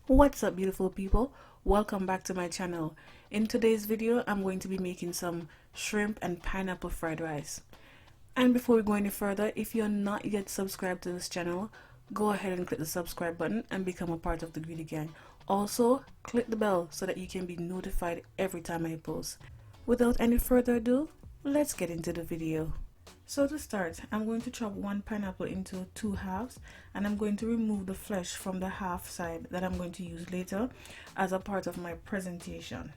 What's up, beautiful people? Welcome back to my channel. In today's video, I'm going to be making some shrimp and pineapple fried rice. And before we go any further, if you're not yet subscribed to this channel, go ahead and click the subscribe button and become a part of the Greedy Gang. Also, click the bell so that you can be notified every time I post. Without any further ado, let's get into the video. So to start, I'm going to chop one pineapple into 2 halves, and I'm going to remove the flesh from the half side that I'm going to use later as a part of my presentation.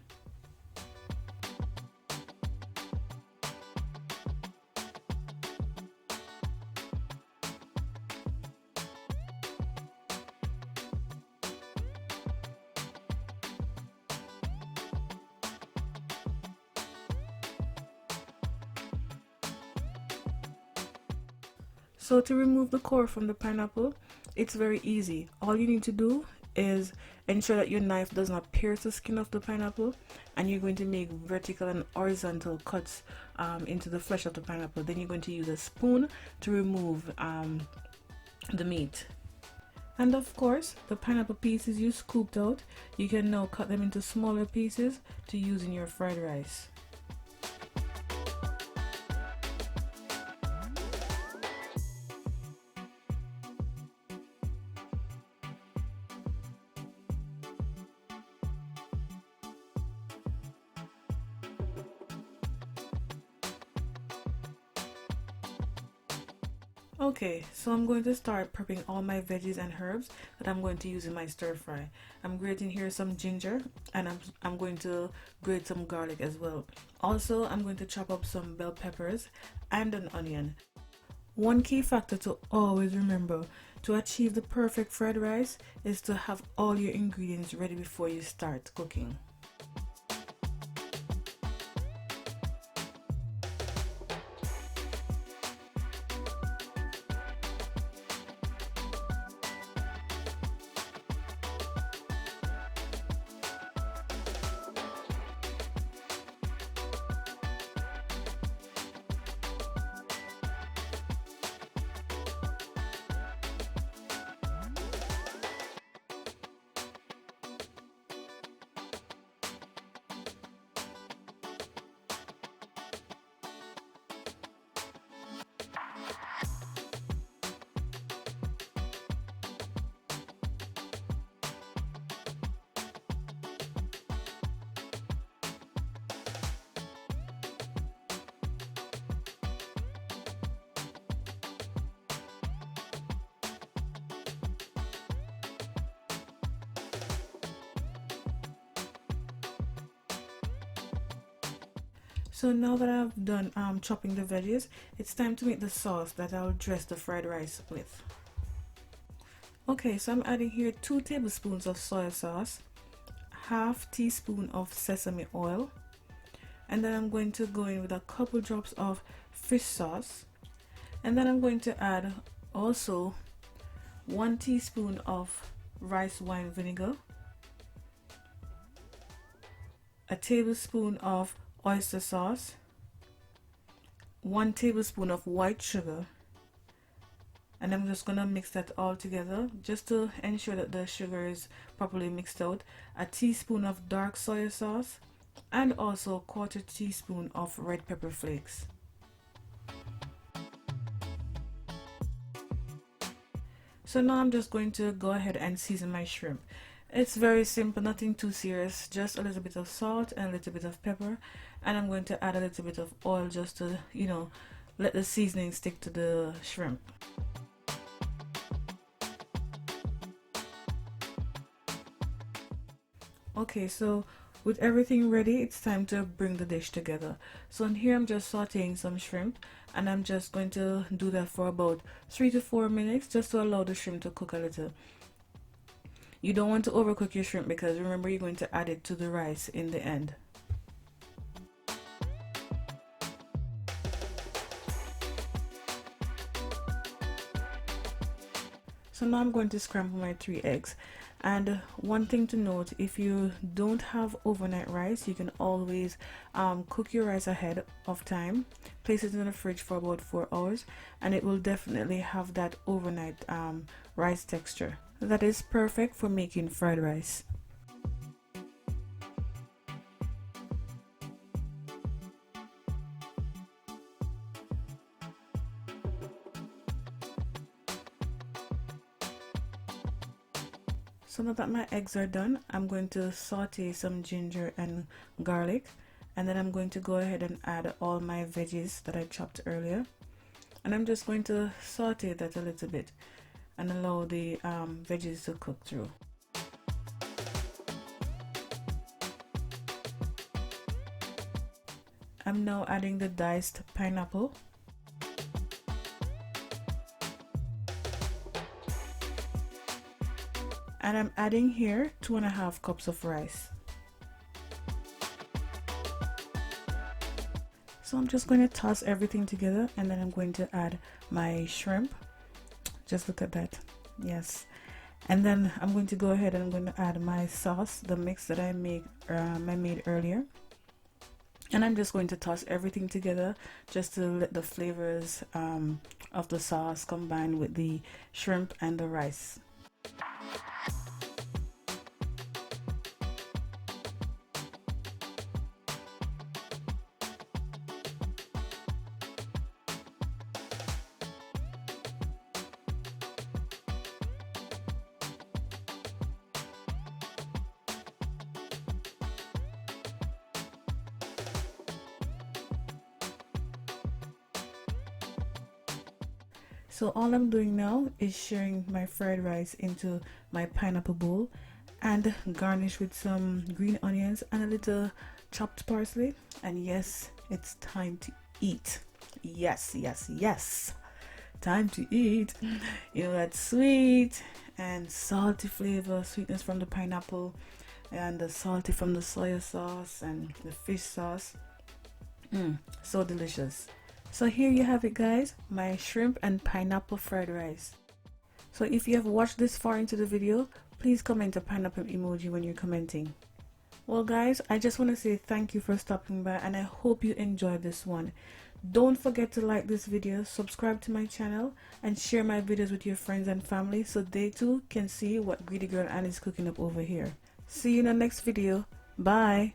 So to remove the core from the pineapple, it's very easy. All you need to do is ensure that your knife does not pierce the skin of the pineapple, and you're going to make vertical and horizontal cuts into the flesh of the pineapple. Then you're going to use a spoon to remove the meat. And of course, the pineapple pieces you scooped out, you can now cut them into smaller pieces to use in your fried rice. Okay, so I'm going to start prepping all my veggies and herbs that I'm going to use in my stir fry. I'm grating here some ginger, and I'm going to grate some garlic as well. Also, I'm going to chop up some bell peppers and an onion. One key factor to always remember to achieve the perfect fried rice is to have all your ingredients ready before you start cooking. So now that I've done chopping the veggies, it's time to make the sauce that I'll dress the fried rice with. Okay, so I'm adding here 2 tablespoons of soy sauce, half teaspoon of sesame oil, and then I'm going to go in with a couple drops of fish sauce, and then I'm going to add also 1 teaspoon of rice wine vinegar, a tablespoon of oyster sauce, 1 tablespoon of white sugar, and I'm just gonna mix that all together just to ensure that the sugar is properly mixed out. A teaspoon of dark soy sauce, and also 1/4 teaspoon of red pepper flakes. So now I'm just going to go ahead and season my shrimp. It's very simple, nothing too serious, just a little bit of salt and a little bit of pepper, and I'm going to add a little bit of oil just to, let the seasoning stick to the shrimp. Okay, so with everything ready, it's time to bring the dish together. So in here I'm just sauteing some shrimp, and I'm just going to do that for about 3 to 4 minutes just to allow the shrimp to cook a little. You don't want to overcook your shrimp because remember you're going to add it to the rice in the end. So now I'm going to scramble my 3 eggs. And one thing to note, if you don't have overnight rice, you can always cook your rice ahead of time, place it in the fridge for about 4 hours, and it will definitely have that overnight rice texture. that is perfect for making fried rice. So now that my eggs are done, I'm going to saute some ginger and garlic, and then I'm going to go ahead and add all my veggies that I chopped earlier, and I'm just going to saute that a little bit and allow the veggies to cook through. I'm now adding the diced pineapple. And I'm adding here 2.5 cups of rice. So I'm just going to toss everything together, and then I'm going to add my shrimp. Just look at that. Yes. And then I'm going to go ahead and I'm going to add my sauce, the mix that I made earlier. And I'm just going to toss everything together just to let the flavors of the sauce combine with the shrimp and the rice. So all I'm doing now is sharing my fried rice into my pineapple bowl and garnish with some green onions and a little chopped parsley. And yes, it's time to eat. Yes, yes, yes. Time to eat. You know, that sweet and salty flavor, sweetness from the pineapple and the salty from the soya sauce and the fish sauce. So delicious. So here you have it, guys, my shrimp and pineapple fried rice. So if you have watched this far into the video, please comment a pineapple emoji when you're commenting. Well guys, I just want to say thank you for stopping by, and I hope you enjoyed this one. Don't forget to like this video, subscribe to my channel, and share my videos with your friends and family so they too can see what Greedy Girl Ann is cooking up over here. See you in the next video. Bye!